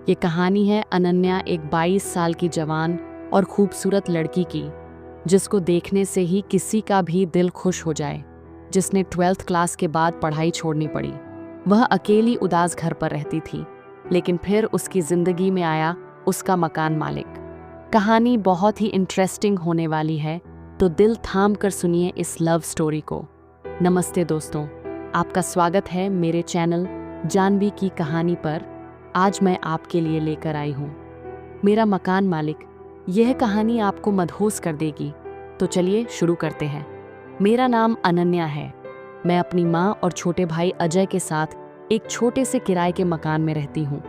ये कहानी है अनन्या, एक 22 साल की जवान और खूबसूरत लड़की की, जिसको देखने से ही किसी का भी दिल खुश हो जाए, जिसने 12th क्लास के बाद पढ़ाई छोड़नी पड़ी। वह अकेली उदास घर पर रहती थी, लेकिन फिर उसकी जिंदगी में आया उसका मकान मालिक। कहानी बहुत ही इंटरेस्टिंग होने वाली है, तो दिल थाम कर सुनिए इस लव स्टोरी को। नमस्ते दोस्तों, आपका स्वागत है मेरे चैनल जानवी की कहानी पर। आज मैं आपके लिए लेकर आई हूँ मेरा मकान मालिक। यह कहानी आपको मदहोश कर देगी, तो चलिए शुरू करते हैं। मेरा नाम अनन्या है। मैं अपनी माँ और छोटे भाई अजय के साथ एक छोटे से किराए के मकान में रहती हूँ।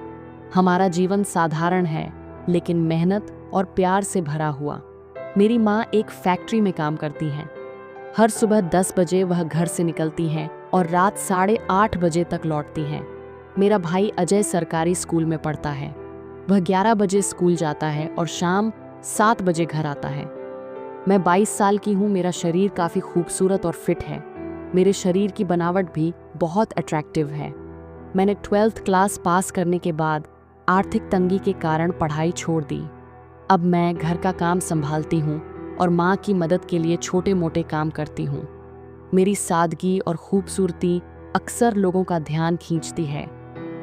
हमारा जीवन साधारण है, लेकिन मेहनत और प्यार से भरा हुआ। मेरी माँ एक फैक्ट्री में काम करती हैं। हर सुबह 10 बजे वह घर से निकलती हैं और रात 8:30 बजे तक लौटती हैं। मेरा भाई अजय सरकारी स्कूल में पढ़ता है। वह 11 बजे स्कूल जाता है और शाम 7 बजे घर आता है। मैं 22 साल की हूँ। मेरा शरीर काफ़ी खूबसूरत और फिट है। मेरे शरीर की बनावट भी बहुत अट्रैक्टिव है। मैंने 12th क्लास पास करने के बाद आर्थिक तंगी के कारण पढ़ाई छोड़ दी। अब मैं घर का काम संभालती हूँ और माँ की मदद के लिए छोटे मोटे काम करती हूँ। मेरी सादगी और खूबसूरती अक्सर लोगों का ध्यान खींचती है,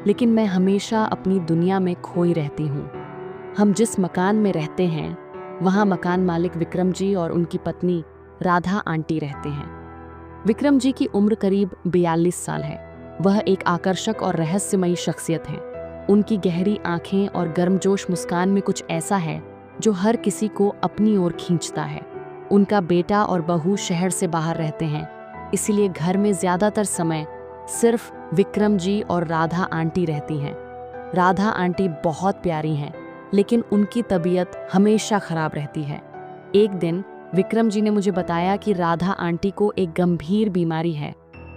लेकिन मैं हमेशा अपनी दुनिया में खोई रहती हूँ। हम जिस मकान में रहते हैं, वहाँ मकान मालिक विक्रम जी और उनकी पत्नी राधा आंटी रहते हैं। विक्रम जी की उम्र करीब 42 साल है। वह एक आकर्षक और रहस्यमयी शख्सियत हैं। उनकी गहरी आंखें और गर्मजोश मुस्कान में कुछ ऐसा है जो हर किसी को अपनी ओर खींचता है। उनका बेटा और बहू शहर से बाहर रहते हैं, इसलिए घर में ज्यादातर समय सिर्फ विक्रम जी और राधा आंटी रहती हैं। राधा आंटी बहुत प्यारी हैं, लेकिन उनकी तबीयत हमेशा खराब रहती है। एक दिन विक्रम जी ने मुझे बताया कि राधा आंटी को एक गंभीर बीमारी है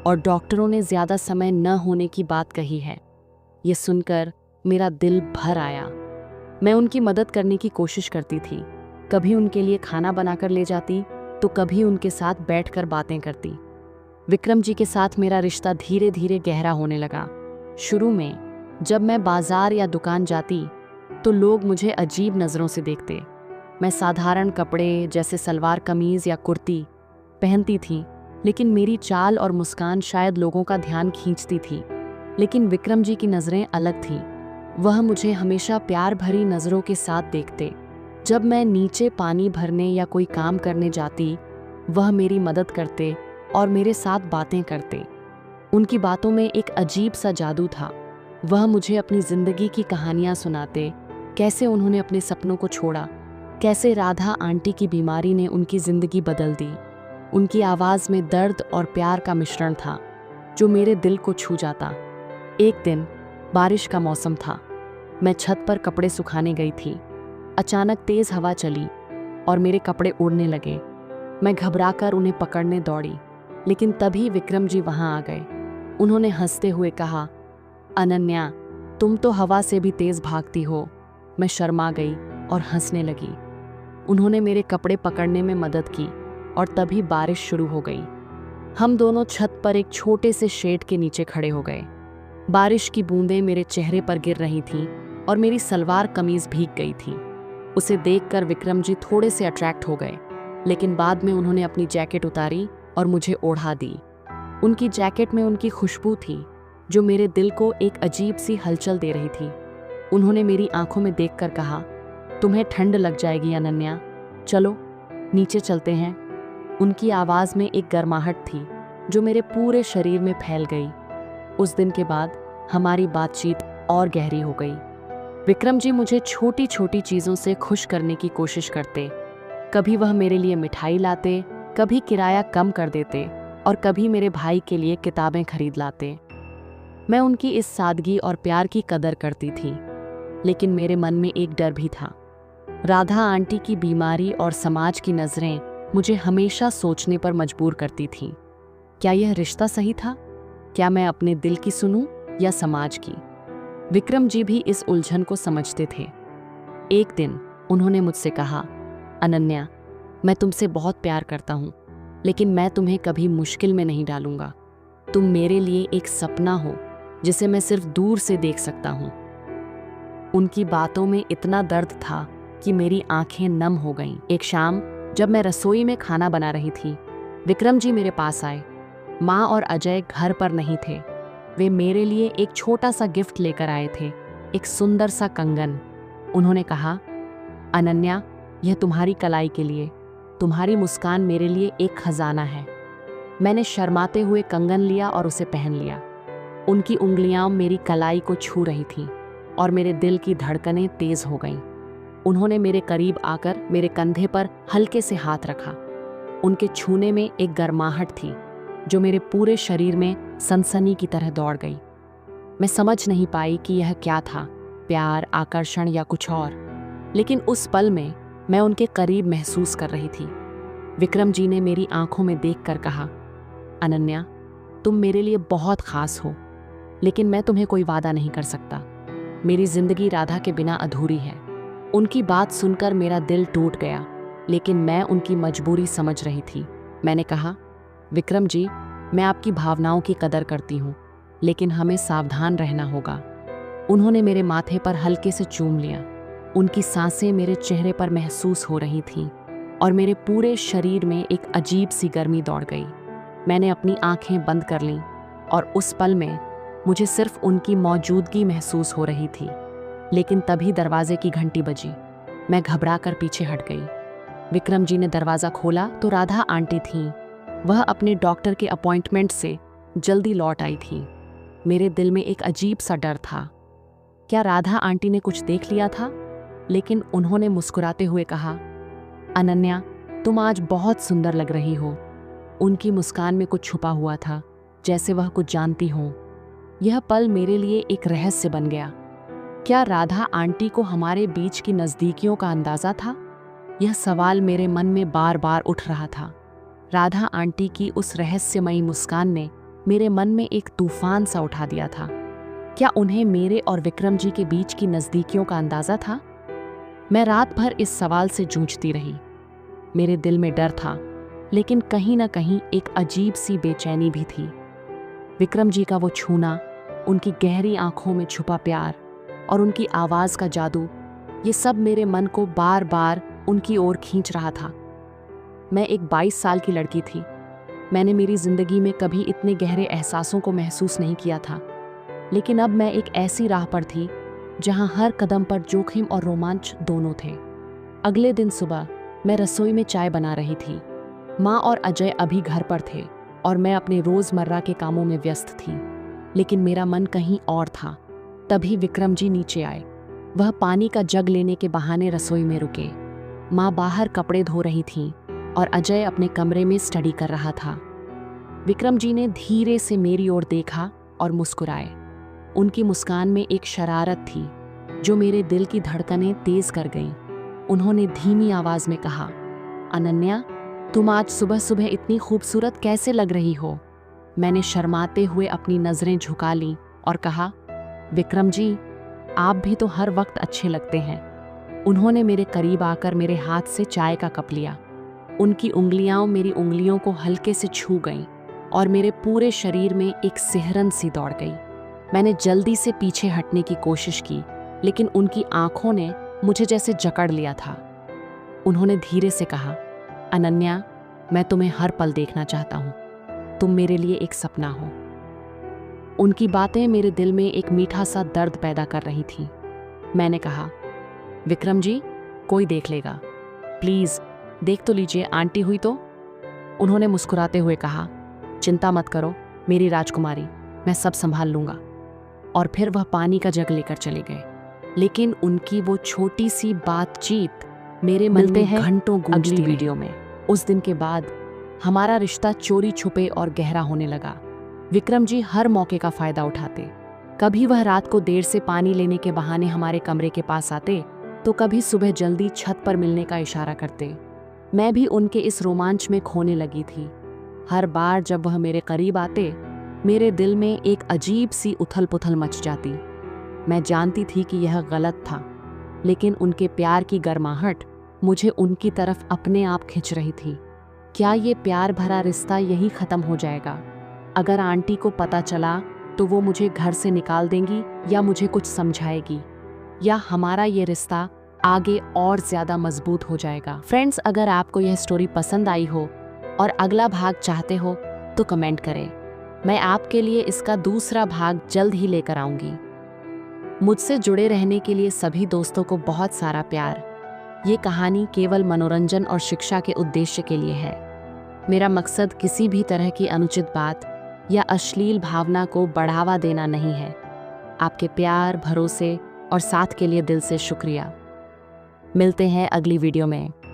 और डॉक्टरों ने ज्यादा समय न होने की बात कही है। ये सुनकर मेरा दिल भर आया। मैं उनकी मदद करने की कोशिश करती थी। कभी उनके लिए खाना बनाकर ले जाती, तो कभी उनके साथ बैठकर बातें करती। विक्रम जी के साथ मेरा रिश्ता धीरे धीरे गहरा होने लगा। शुरू में जब मैं बाजार या दुकान जाती, तो लोग मुझे अजीब नज़रों से देखते। मैं साधारण कपड़े जैसे सलवार कमीज या कुर्ती पहनती थी, लेकिन मेरी चाल और मुस्कान शायद लोगों का ध्यान खींचती थी। लेकिन विक्रम जी की नज़रें अलग थीं। वह मुझे हमेशा प्यार भरी नज़रों के साथ देखते। जब मैं नीचे पानी भरने या कोई काम करने जाती, वह मेरी मदद करते और मेरे साथ बातें करते। उनकी बातों में एक अजीब सा जादू था। वह मुझे अपनी जिंदगी की कहानियां सुनाते, कैसे उन्होंने अपने सपनों को छोड़ा, कैसे राधा आंटी की बीमारी ने उनकी जिंदगी बदल दी। उनकी आवाज़ में दर्द और प्यार का मिश्रण था, जो मेरे दिल को छू जाता। एक दिन बारिश का मौसम था। मैं छत पर कपड़े सुखाने गई थी। अचानक तेज हवा चली और मेरे कपड़े उड़ने लगे। मैं घबराकर उन्हें पकड़ने दौड़ी, लेकिन तभी विक्रम जी वहां आ गए। उन्होंने हंसते हुए कहा, अनन्या, तुम तो हवा से भी तेज भागती हो। मैं शर्मा गई और हंसने लगी। उन्होंने मेरे कपड़े पकड़ने में मदद की और तभी बारिश शुरू हो गई। हम दोनों छत पर एक छोटे से शेड के नीचे खड़े हो गए। बारिश की बूंदें मेरे चेहरे पर गिर रही थीं और मेरी सलवार कमीज भीग गई थी। उसे देखकर विक्रम जी थोड़े से अट्रैक्ट हो गए, लेकिन बाद में उन्होंने अपनी जैकेट उतारी और मुझे ओढ़ा दी। उनकी जैकेट में उनकी खुशबू थी, जो मेरे दिल को एक अजीब सी हलचल दे रही थी। उन्होंने मेरी आंखों में देखकर कहा, तुम्हें ठंड लग जाएगी अनन्या, चलो नीचे चलते हैं। उनकी आवाज़ में एक गर्माहट थी, जो मेरे पूरे शरीर में फैल गई। उस दिन के बाद हमारी बातचीत और गहरी हो गई। विक्रम जी मुझे छोटी छोटी चीज़ों से खुश करने की कोशिश करते। कभी वह मेरे लिए मिठाई लाते, कभी किराया कम कर देते और कभी मेरे भाई के लिए किताबें खरीद लाते। मैं उनकी इस सादगी और प्यार की कदर करती थी, लेकिन मेरे मन में एक डर भी था। राधा आंटी की बीमारी और समाज की नज़रें मुझे हमेशा सोचने पर मजबूर करती थीं। क्या यह रिश्ता सही था? क्या मैं अपने दिल की सुनूं या समाज की? विक्रम जी भी इस उलझन को समझते थे। एक दिन उन्होंने मुझसे कहा, अनन्या, मैं तुमसे बहुत प्यार करता हूँ, लेकिन मैं तुम्हें कभी मुश्किल में नहीं डालूंगा। तुम मेरे लिए एक सपना हो, जिसे मैं सिर्फ दूर से देख सकता हूँ। उनकी बातों में इतना दर्द था कि मेरी आंखें नम हो गईं। एक शाम जब मैं रसोई में खाना बना रही थी, विक्रम जी मेरे पास आए। माँ और अजय घर पर नहीं थे। वे मेरे लिए एक छोटा सा गिफ्ट लेकर आए थे, एक सुंदर सा कंगन। उन्होंने कहा, अनन्या, यह तुम्हारी कलाई के लिए। तुम्हारी मुस्कान मेरे लिए एक खजाना है। मैंने शर्माते हुए कंगन लिया और उसे पहन लिया। उनकी उंगलियां मेरी कलाई को छू रही थीं और मेरे दिल की धड़कनें तेज हो गईं। उन्होंने मेरे करीब आकर मेरे कंधे पर हल्के से हाथ रखा। उनके छूने में एक गर्माहट थी जो मेरे पूरे शरीर में सनसनी की तरह दौड़ गई। मैं समझ नहीं पाई कि यह क्या था, प्यार, आकर्षण या कुछ और, लेकिन उस पल में मैं उनके करीब महसूस कर रही थी। विक्रम जी ने मेरी आंखों में देखकर कहा, अनन्या, तुम मेरे लिए बहुत खास हो, लेकिन मैं तुम्हें कोई वादा नहीं कर सकता। मेरी जिंदगी राधा के बिना अधूरी है। उनकी बात सुनकर मेरा दिल टूट गया, लेकिन मैं उनकी मजबूरी समझ रही थी। मैंने कहा, विक्रम जी, मैं आपकी भावनाओं की कदर करती हूँ, लेकिन हमें सावधान रहना होगा। उन्होंने मेरे माथे पर हल्के से चूम लिया। उनकी सांसें मेरे चेहरे पर महसूस हो रही थीं और मेरे पूरे शरीर में एक अजीब सी गर्मी दौड़ गई। मैंने अपनी आंखें बंद कर लीं और उस पल में मुझे सिर्फ उनकी मौजूदगी महसूस हो रही थी। लेकिन तभी दरवाजे की घंटी बजी। मैं घबरा कर पीछे हट गई। विक्रम जी ने दरवाज़ा खोला तो राधा आंटी थीं। वह अपने डॉक्टर के अपॉइंटमेंट से जल्दी लौट आई थी। मेरे दिल में एक अजीब सा डर था। क्या राधा आंटी ने कुछ देख लिया था? लेकिन उन्होंने मुस्कुराते हुए कहा, अनन्या, तुम आज बहुत सुंदर लग रही हो। उनकी मुस्कान में कुछ छुपा हुआ था, जैसे वह कुछ जानती हो। यह पल मेरे लिए एक रहस्य बन गया। क्या राधा आंटी को हमारे बीच की नज़दीकियों का अंदाज़ा था? यह सवाल मेरे मन में बार बार उठ रहा था। राधा आंटी की उस रहस्यमयी मुस्कान ने मेरे मन में एक तूफान सा उठा दिया था। क्या उन्हें मेरे और विक्रम जी के बीच की नज़दीकियों का अंदाज़ा था? मैं रात भर इस सवाल से जूझती रही। मेरे दिल में डर था, लेकिन कहीं ना कहीं एक अजीब सी बेचैनी भी थी। विक्रम जी का वो छूना, उनकी गहरी आंखों में छुपा प्यार और उनकी आवाज़ का जादू, ये सब मेरे मन को बार बार उनकी ओर खींच रहा था। मैं एक 22 साल की लड़की थी। मैंने मेरी ज़िंदगी में कभी इतने गहरे एहसासों को महसूस नहीं किया था, लेकिन अब मैं एक ऐसी राह पर थी जहां हर कदम पर जोखिम और रोमांच दोनों थे। अगले दिन सुबह मैं रसोई में चाय बना रही थी। माँ और अजय अभी घर पर थे और मैं अपने रोज़मर्रा के कामों में व्यस्त थी, लेकिन मेरा मन कहीं और था। तभी विक्रम जी नीचे आए। वह पानी का जग लेने के बहाने रसोई में रुके। माँ बाहर कपड़े धो रही थीं और अजय अपने कमरे में स्टडी कर रहा था। विक्रम जी ने धीरे से मेरी ओर देखा और मुस्कुराए। उनकी मुस्कान में एक शरारत थी जो मेरे दिल की धड़कनें तेज कर गईं। उन्होंने धीमी आवाज में कहा, अनन्या, तुम आज सुबह सुबह इतनी खूबसूरत कैसे लग रही हो? मैंने शर्माते हुए अपनी नजरें झुका लीं और कहा, विक्रम जी, आप भी तो हर वक्त अच्छे लगते हैं। उन्होंने मेरे करीब आकर मेरे हाथ से चाय का कप लिया। उनकी उंगलियां मेरी उंगलियों को हल्के से छू गईं और मेरे पूरे शरीर में एक सिहरन सी दौड़ गई। मैंने जल्दी से पीछे हटने की कोशिश की, लेकिन उनकी आंखों ने मुझे जैसे जकड़ लिया था। उन्होंने धीरे से कहा, अनन्या, मैं तुम्हें हर पल देखना चाहता हूँ। तुम मेरे लिए एक सपना हो। उनकी बातें मेरे दिल में एक मीठा सा दर्द पैदा कर रही थी। मैंने कहा, विक्रम जी, कोई देख लेगा, प्लीज़ देख तो लीजिए, आंटी हुई तो। उन्होंने मुस्कुराते हुए कहा, चिंता मत करो मेरी राजकुमारी, मैं सब संभाल लूँगा। और फिर वह पानी का जग लेकर चले गए। लेकिन उनकी वो छोटी सी बातचीत मेरे मन में घंटों गूंजती रही। वीडियो में उस दिन के बाद हमारा रिश्ता चोरी छुपे और गहरा होने लगा। विक्रम जी हर मौके का फायदा उठाते। कभी वह रात को देर से पानी लेने के बहाने हमारे कमरे के पास आते, तो कभी सुबह जल्दी छत पर मिलने का इशारा करते। मैं भी उनके इस रोमांच में खोने लगी थी। हर बार जब वह मेरे करीब आते, मेरे दिल में एक अजीब सी उथल पुथल मच जाती। मैं जानती थी कि यह गलत था, लेकिन उनके प्यार की गर्माहट मुझे उनकी तरफ अपने आप खींच रही थी। क्या ये प्यार भरा रिश्ता यही खत्म हो जाएगा? अगर आंटी को पता चला तो वो मुझे घर से निकाल देंगी या मुझे कुछ समझाएगी। या हमारा ये रिश्ता आगे और ज़्यादा मजबूत हो जाएगा। फ्रेंड्स, अगर आपको यह स्टोरी पसंद आई हो और अगला भाग चाहते हो तो कमेंट करें। मैं आपके लिए इसका दूसरा भाग जल्द ही लेकर आऊंगी। मुझसे जुड़े रहने के लिए सभी दोस्तों को बहुत सारा प्यार। ये कहानी केवल मनोरंजन और शिक्षा के उद्देश्य के लिए है। मेरा मकसद किसी भी तरह की अनुचित बात या अश्लील भावना को बढ़ावा देना नहीं है। आपके प्यार, भरोसे और साथ के लिए दिल से शुक्रिया। मिलते हैं अगली वीडियो में।